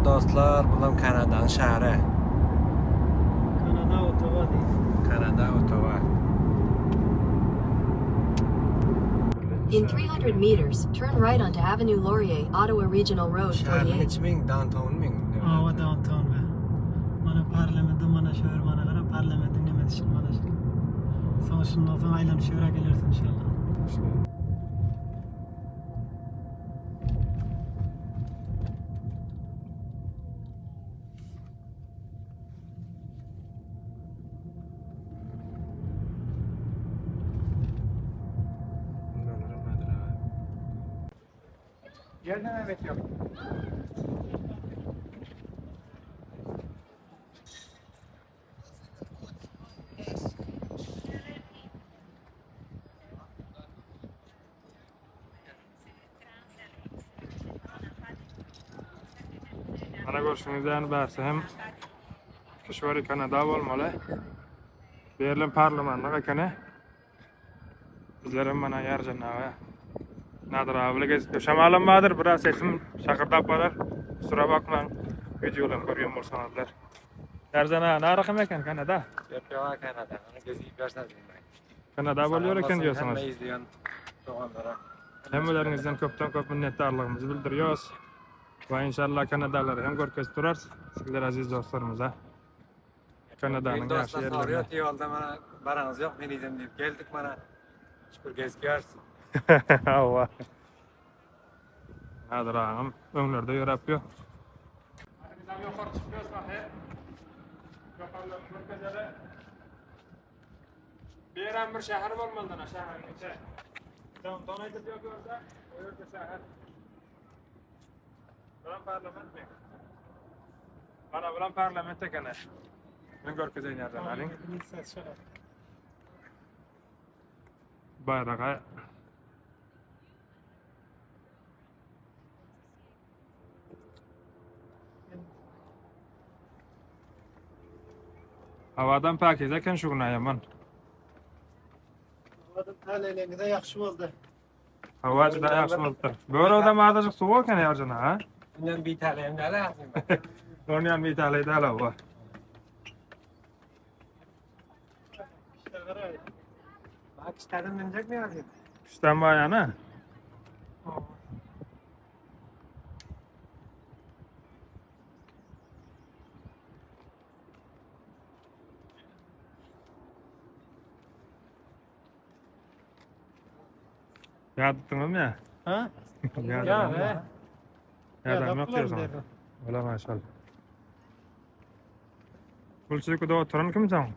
do'stlar, bu ham Kanadaning shahri. Kanada Ottawa deydi. Kanada Ottawa. In 300 meters, turn right onto Avenue Laurier, Ottawa Regional Road Shaharning 48. ichming, downtown ming. Ava downtown be. Mana parlamenti, mana şehir, mana qara parlamenti nima deyishini mana shu. Sonra shundan so'ng aylanib shu yerga kelarsan inshaalloh. Yerden evet yok. Mana görüşüňizden bäri hem Kişwari Kanada bolmaly. Berlin parlamentine ekene. Bizler hem mana ýarjanaga. Nadir abile gezip şamalanmadyr, biraz sesim şakırdap barar. Kusura bakmaň. Videolarym görýän bolsaňyzlar. Ýarjana narakym eken Kanada. Yapıyor Kanada. Onu gezip verseniz. Kanada bolýar eken diýorsaňyz. Hem izleyen doğanlara. Hemmeleringizden köp minnetdarlygymyzy bildirýäris. Wa inşallah Kanadalary hem görkezip turar. Sizler aziz dostlarymyza. Kanadanyň ýaşy Soruyor ýerlerine. yolda bana baranız yok, men izlem deyip geldik bana. Şükür gezip gelsin. Hawa. Nadir ağam öňlerde ýörapýar. Bizden ýokary çykypýarys bahy. Ýokarlar merkezlere. Beýram bir şäher bolmalydyna şäheriň içe. Downtown aýdyp ýörse, o ýerde şäher. Bulan parlament mi? Bana bulan parlament ekene. Men görkezeýin ýerden alyň. Bayraga Havadan pakiz eken şu güne yaman. Havadan taleýleňize ýakşy boldy. Hava juda ýaxşy bolupdyr. Böre da madadyk suw eken ýarjana ha. Bundan bir tane ne lazım? Onyan bir tale dala wa. İşte qara. Bak istedim binecek mi yazayım? Üstten bayana. Yadıttınız ya? Ha? Yadıttınız Ya mı? he. Yadım yok diyorsun. Ola maşallah. Kulçukda oturan kimsen?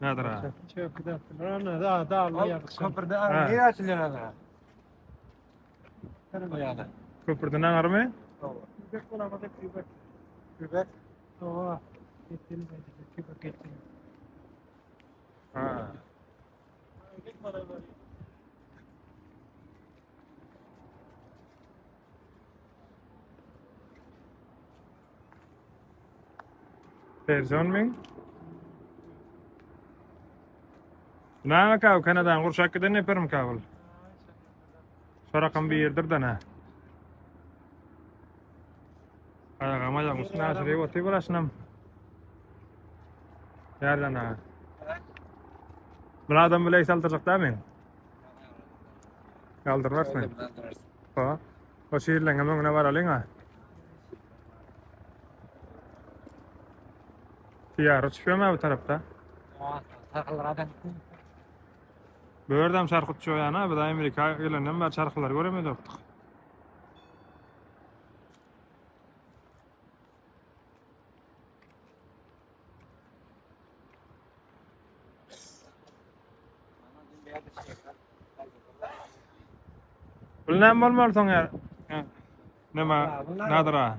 Nedir ha? Çok da. Rana da Allah yapsın. Köprüde Ha. niye açılıyor ana? O yana. Köprüden ağır mı? Kübek bulamadı kübek. Kübek. Oha. Gittim ben de kübek gittim. Ha. Git bana böyle. Person mi? Ne kav Kanada'nın kurşakıda ne perim kavul? Sorakam bir yerdir da ne? Ayağım ayağım üstüne aşırıya otuyu bulaşınam. Yerden ha. Bunu adam bile saldıracak da mı? Kaldırırsın. O şiirlen hemen ne var alın ha? Tiyarı çıkıyor mu bu tarafta? Takılır adam. Böğürdem şarkı çıkıyor yana, bir de Amerika gelenden beri şarkılar göremiyorduk. Bundan bolmaly soň ýa. Nima? Nadir ha?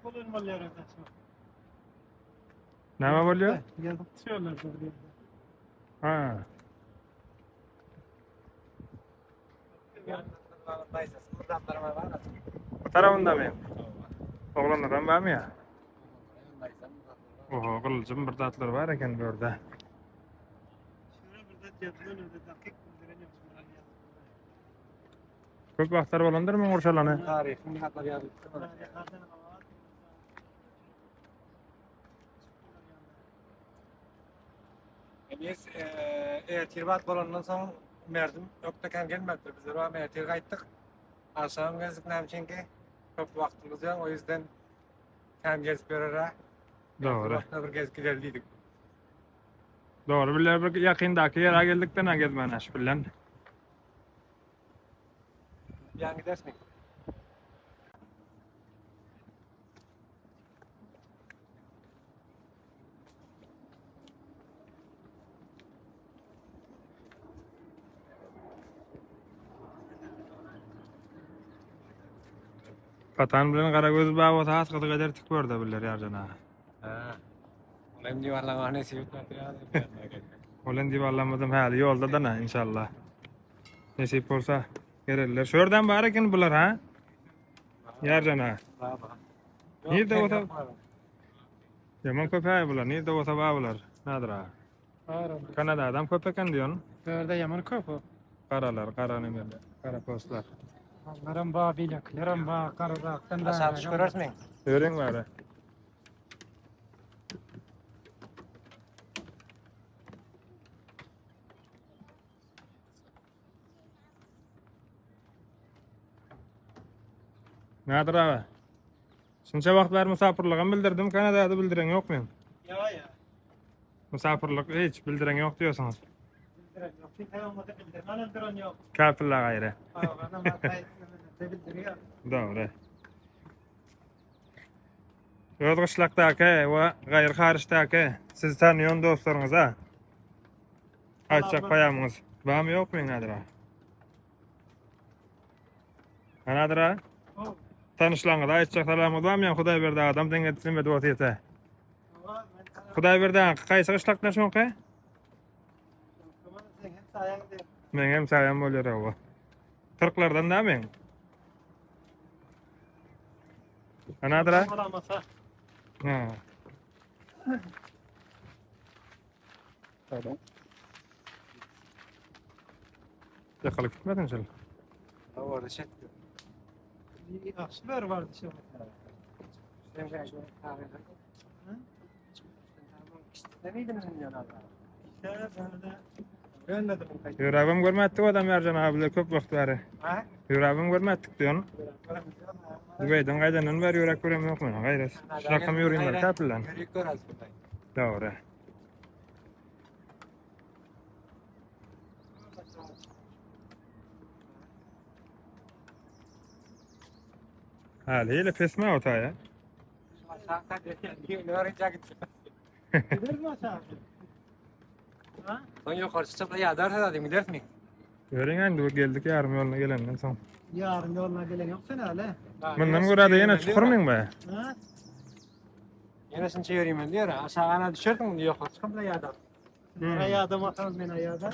Kolun mal yarada. Nima bolýar? Yazıp düşüyorlar burada. Ha. Bu tarafında mı? Oğlanlardan var mı ya? Oho, kılıcım bir tatlar var eken burada. Şurada burada yazılan öyle dakik bildirelim. Köp wagtlar bolandyr mı Urşalany? Tarihini hatlar yazıp. Biz Ertirbat bolandan soň merdim ýokdakan gelmekdir. Bizler wa Ertir gaýtdyk. Aşağı gezdik nämçenki köp wagtymyz ýok. O yüzden hem gezip berere. Doğru. Wagtda bir gezip giderdik. Doğru, biller bir ýakyndaky ýere geldikden ha gezmen aş bilen. Ýa-ni dersmi? Patan bilen Garagöz bawa taas gydy geder tik börde biller ýarjana. Ha. Olam diýwarlaňa näse ýetmedi ýa. Olen diýwarlamadym häli ýolda da inşallah. Nesip bolsa gererler. Şörden bar eken bular ha? Ýarjana. Baba. Nirde ota? Yaman köpäý bular. Nirde ota ba bular? Nadir ha? Kanada'dan köp eken diýon. Böyle yaman köp o. Karalar, kara nemeler, kara postlar. Onların bağ bileklerim bağ karıraktan da. Aşağı düşürürsün. Öğren var. Nadir abi? Şunça wagt bar musafirligim bildirdim, Kanada'da bildiren ýok men. Ya ya. Musafirlik hiç bildiren ýok diýorsunuz. Yok. Bir tane olmadı bildirim. Anam duran yok. Kapilla gaýry. Anam hatay bildiriyor. Doğru. Özgüşlükdäki we gaýry harçdaky siz tanýan dostlaryňyz ha? Aýtjak goýamyňyz. Bam ýok men adra. Anadra? O. Tanışlaňyz aýtjak salamyňyz bam ýa Hudaý berdi adam deň etsin we dowat ýete. Hudaý berdi gaýsy gyşlaklar şoňky? Men hem saýam bolýar o. Türklerden da men. Anadra? Olamasa. Ha. Tamam. Yakalık gitmedin sen. Orada şey. Bir aksiler vardı şu. Yüreğim görmettik o adam Ercan abiyle köp vakit var. Yüreğim görmettik diyorsun. Dübeyden gaydanan var yürek görem yok mu? Gayret. Şakam yürüyünler kapılan. Yürüyük görürüz burada. Doğru. Haliyle pesme ota ya. Gider mi aşağı? Ha? Son yukarı çıkıp ya derse dedim gidersin. Öğren bu geldik yarım yoluna gelenden son. Yarın yoluna gelen yok sen öyle. Bundan göre de yine çukur muyum be? Ha? Yine sen çevireyim ben diyor. Aşağı ana düşerdin diyor. Çıkıp ya da. Ayağda makamız ben ayağda.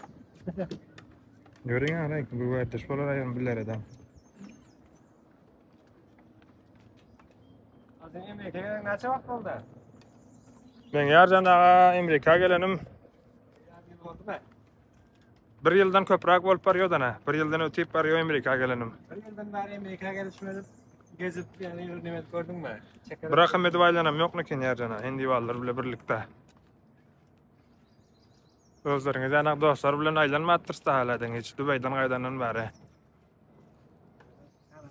Öğren ya bu var dış bolar ayağım biller adam. Azın Amerika'ya ne çabuk oldu? Ben Yarcan'da Amerika gelenim. Oldu mu? Bir yıldan köprak bolup barýar dana. Bir yıldan ötüp barýar Amerika gelenim. Bir yıldan beri Amerika'ya gelişmedim. Gezip yani yürümeyi gördün mü? Bırak Ahmet Baylanam yok nekin Yarcan'a. Hindi vallar bile birlikte. Özleriniz anak dostlar bilen aylanma attırsta hala den hiç Dubay'dan gaydanan bari.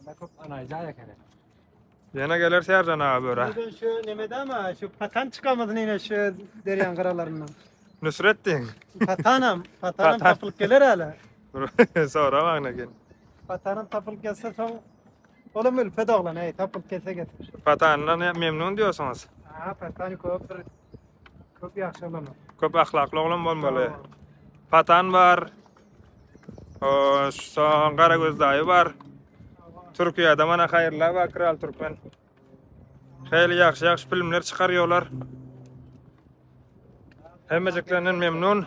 Ben çok anayacağım ya. Yine gelirse Yarcan abi öyle. Bugün şu nemede ama şu patan çıkamadın yine şu deryan karalarından. Nusrettin. Patanım Patan. tapılık gelir hala. Sonra bak nekin. Patanım tapılık gelse son oğlum ülpe dağlan hey tapılık kese getir. Patanla memnun diyorsunuz. Ha patanı köp yaxşı olamaz. Köp ahlaklı oğlum bolmaly. Patan var. O son Karagöz dayı var. Türkiye'de mana hayırlar var Kral Türkmen. Heyli yaxşı filmler çıkarıyorlar. Hemmeciklerinin memnun.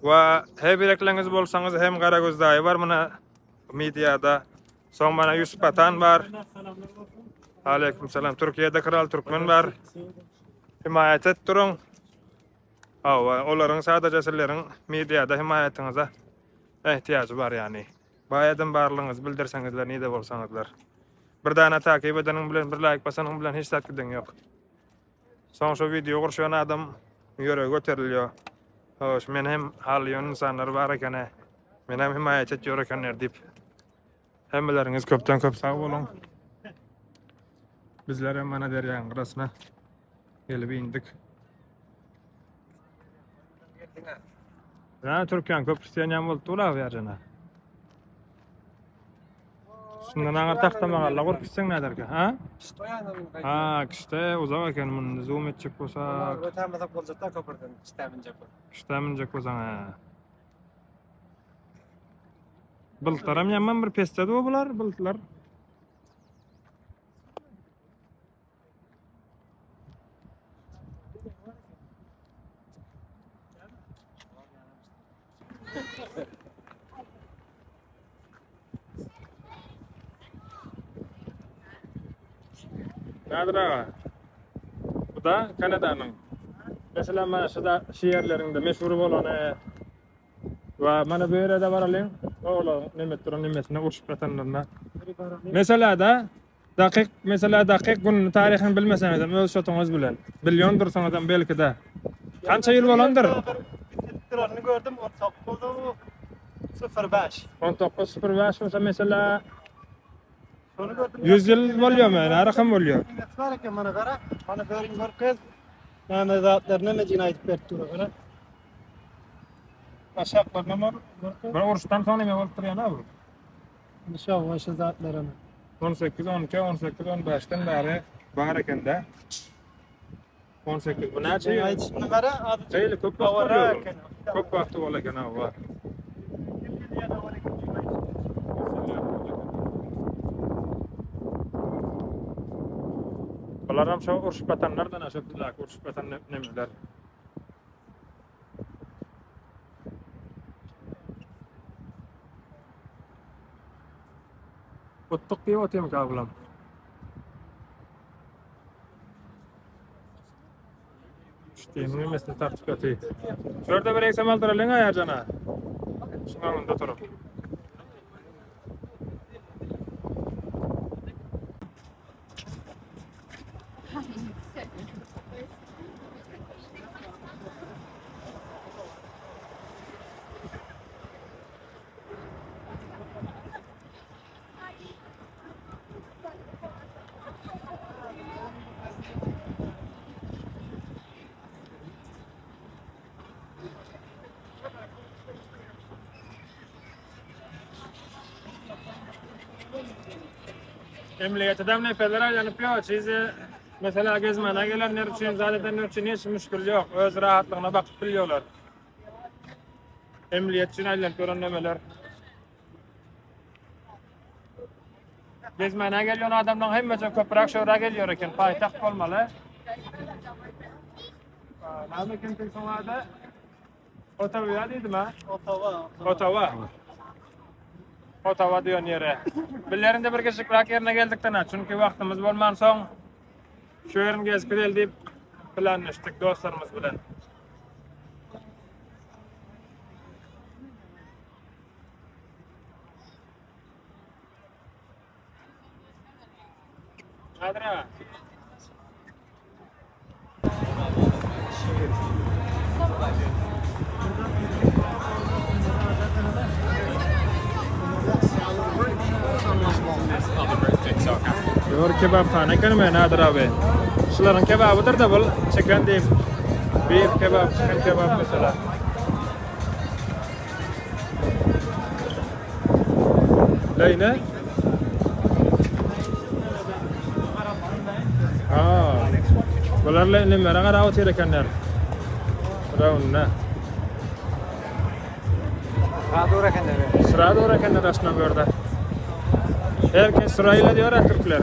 Ve hebirekleriniz bolsanız hem Karagöz dayı var mana medyada. Son bana Yusuf Patan var. Aleykümselam. Türkiye'de Kral Türkmen var. Himayet et durun. Onların sadece sizlerin medyada himayetinize ihtiyacı var yani. Baýadan barlygyňyzy bildirseňizler, näde bolsaňyzlar. Bir dana takip edenim bilen, bir like basanym bilen hiç takipden ýok. Soň şu video gurşan adam ýöregi göterilýär. Hoş, men hem halýan insanlar bar ekene. Men hem himayet etýär ekenler diýip. Hemmeleriňiz köpden köp sag bolun. Bizler hem mana derýanyň gyrasına gelip indik. Ya Türkiýan köprüsine ýam bolup durýar ýa-jana. Şundan aňa taktamaga lagor gitseň näderke, ha? İşte yani. Ha, kişte uzak eken mun zoom etjek bolsa, Ötemede bolsa köpürden istemince bu. kişte minjek bolsaň ha. Bultaram ýamman bir pestede o bular, bultlar. Nadir ağa, bu da Kanada'nın. Mesela mana şu yerlerinde meşhur bolan va mana bu yerde baralım. Oğlan nimetlerin nimesine uçup yatanlarına. Mesela dakik gün tarihini bilmeseniz de öz şotuňyz bilen. Milyondur soňadan belki de. Kança ýyl bolandyr? Bitirani gördüm 19.05. 19.05 bolsa mesela Şonu gördüm. 100 ýyl bolýarmy? Näme rakam bolýar? Var eken mana gara. Mana görün görkez. Mana zatlar neme cinayet berdi gara. Aşaklar neme görkez. Bir uruşdan soň nime bolup durýan bu? İnşallah şu zatlar ana. 18, 12, 18, 15'ten beri var ekende. 18, bu näçe ýyl? Cinayet şimdi gara adı. Şeýle köp wagt bolýar. Köp wagt bolýan ha var. Balaram şu urşup batanlardan aşapdylar, urşup batan nemeler. Ottuk diýip otym kablam. İşte nimesini tartıp atayım. Şurada bir eksem aldıralım ayarcana. Şuna önde turup. Emniyetden ne federal yanıp yok. Sizi mesela gezmene gelenler için zaten hiç müşkül yok. Öz rahatlığına bakıp biliyorlar. Emniyet için aylanıp öğrenmeler. Gezmene geliyor adamdan hem mesela köpürak şöyle geliyor iken payitaht olmalı. Nerede kimsin sonra da? Ottawa değil mi? Ottawa. Ottawa diyor yere. Billerinde bir geçikrak yerine geldikten ha. Çünkü vaktimiz bolman soň şu yerini gezip gidelim deyip planlaştık dostlarımız bilen. Adra. Yor kebapxana kelme Nadir abi. Şuların kebabydyr da bol chicken diýip. Beef kebap, chicken kebap mesela. Leyne? Bular nimere garap otyr ekenler. Raunna. Radur ekenler. Sıra doğru ekenler aslında burada. Herkes sırayla diyor Türkler.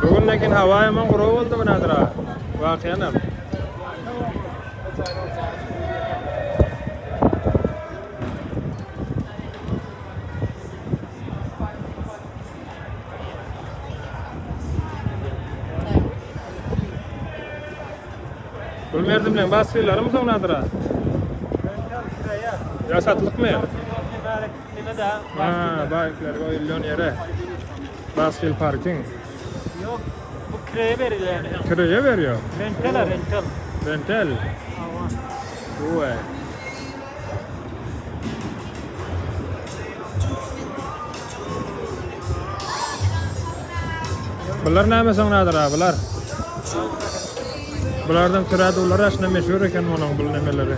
Bugün lekin hava hemen kuru oldu bu Nadir ağa. Vakiyen hem. merdimden basfillarım soňadyra. Ya satılık mı ya? Ha, bayıklar koyulyon yere. Basfil parking. Yok, bu kiraya veriyor yani. Kiraya veriyor. Rental. Rental. Uwe. Bular näme soňadyr abiler? Bulardan türädüler aşna meşhur eken monuň bu nemeleri.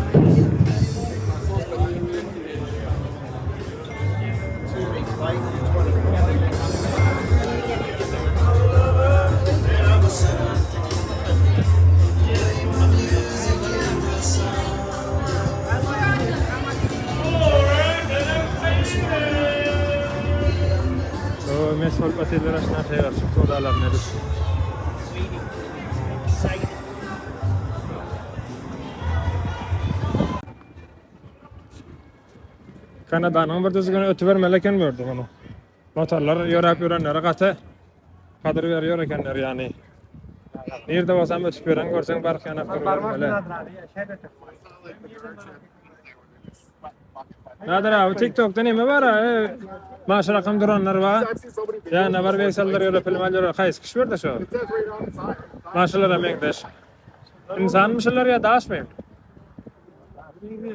O mesfal pateler aşna şey var, şu todalar nedir? Kanadanyň bir düzgün ötü bermeleken gördüm onu. Motorlar ýörap ýörenlere gaty kadyr berýär ekenler ýani. Nerede bolsam ötüp beren görseň barky ýanaklar bermeli. Nadir abi TikTok'ta neme var ha? Maaş rakam duranlar var. Ya ne var vekseller ýöre filmler kaýsy kiş berdi şo. Maaşlara meňdeş. İnsanmışlar ya daşmy?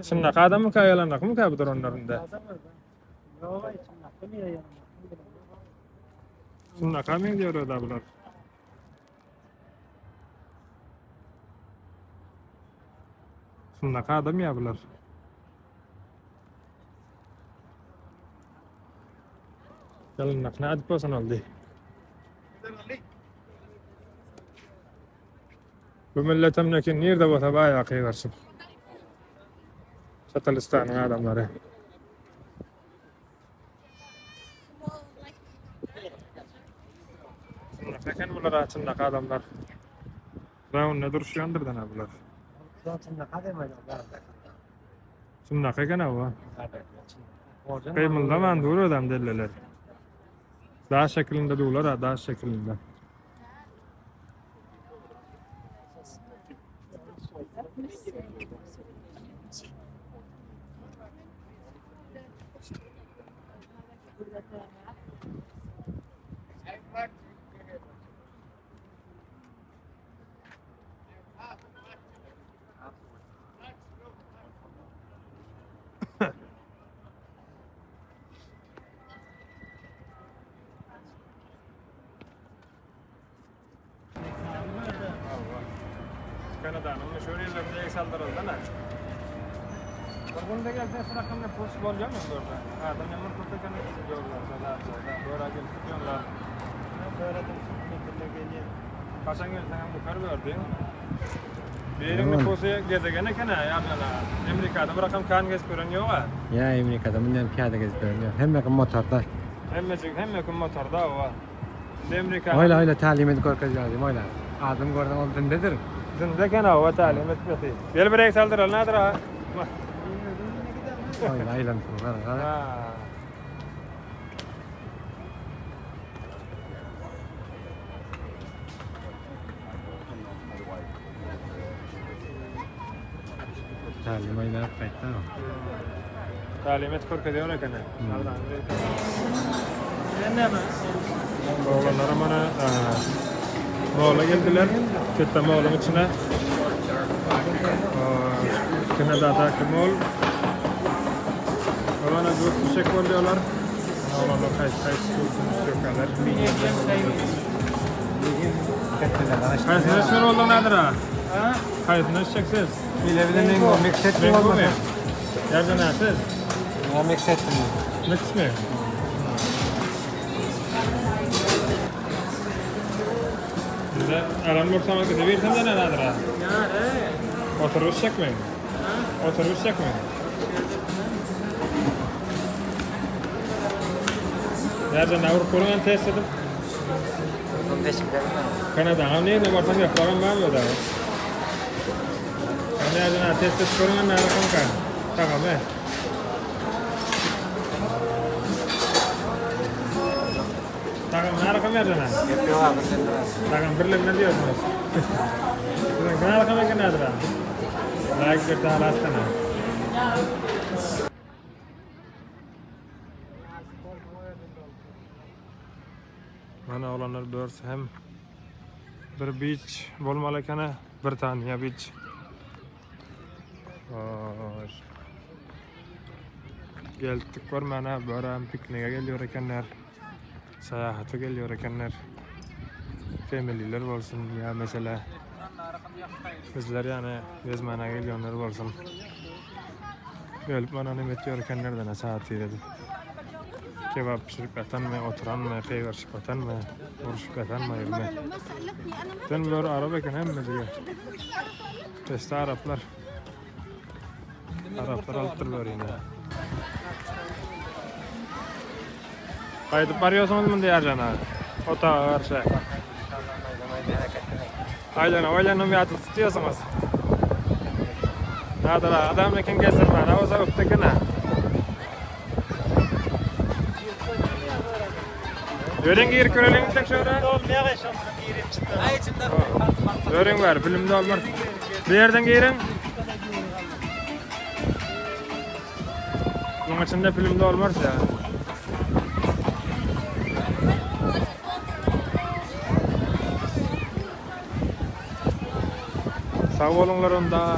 Şunnak adam mı kayalanrak mı bu duranlarında? Şunnak amen diyor da bular. Şunnak adam ya bular. Yalannak ne adip olsan oldu. Bu milletemnekin nerede bota bayağı kıygarsın. Çatalistan'ın adamları. Peki bunlar açındak adamlar. Raun ne duruşuyandır da ne bular? Şundak eken hava. Kıymıldaman dur adam delleler. Daha şeklinde dururlar ha, daha şeklinde. Kanadanyň meşhur ýerlerinde ýeksaldyryldy na. Burgunda gelse şu rakamda post bolýarmy orada? Adam ýamar kurtakan ýollar, dora gelip ýollar. Dora gelip kaçan gelsen bu kar berdi. Beýiňde posy gezegen eken ýa-da Amerikada bir rakam kan gezip gören ýok ha. Ya Amerika'da bundan piyada gezip görünüyor. Hem motorda. Hemme motorda o. Amerika. Öyle talim edip korkacağım öyle. Adım gördüm o dindedir. Zinde kana o talim etmedi. Bel bir saldıral nadir ha. Öyle aylan sonra. Ha. Talim aylan kayıtta. Talim et korkuyor kana. Neme? Oğlanlara bana Moğla geldiler. Kötü Moğla'nın içine. Kanada'daki Moğl. Bana bir şey koyuyorlar. Oğlanlar kaç tutuyorlar. Kaç neşmer oldu nedir ha? Kaç neşmeksiz? Bilebilirim o mixet mi olmadı? Yerden neşsiz? O mixet mi? Mix mi? Aram ortama gidiyor. Bir tane ne nedir ha? Oturuşacak mı? Oturuşacak mı? Nereden Avrupa kurulundan test edip? Kanada'nın nerede varsan yaparım var mı da? Nereden test edip kurulundan ne rakam kan? Tamam mı? Takım ne rakam nereden ha? Takım birlik ne diyorsunuz? Ne rakam ne nedir ha? Like bir daha lastana. Mana olanlar börse hem bir beach bolmaly ekene, Britaniya beach. Hoş. Geldik görmene, bören pikniğe geliyor ekenler. Seyahate geliyor ekenler. Family'ler bolsun ya mesela. Bizler yani gezmene geliyorlar bolsun. Gelip bana nimet yörkenlerden saat yedim. Kebap pişirip atan mı, oturan mı, kıyır şıp atan mı, vuruşup atan mı, yürüme. Ben böyle Arap eken hem mi diyor. Testi Araplar. Araplar alttır böyle yine. Kaydıp varıyorsunuz mu diğer cana? Otağa karşı. Aylana bir atı tutuyorsunuz. Nadir adam ekin gezdirme, ne olsa öptekine. Öğren giyir körelim tek şöyle. Öğren var, filmde olmaz. Bir yerden giyirin. Bunun içinde filmde olmaz ya. Sağ olunlar onda.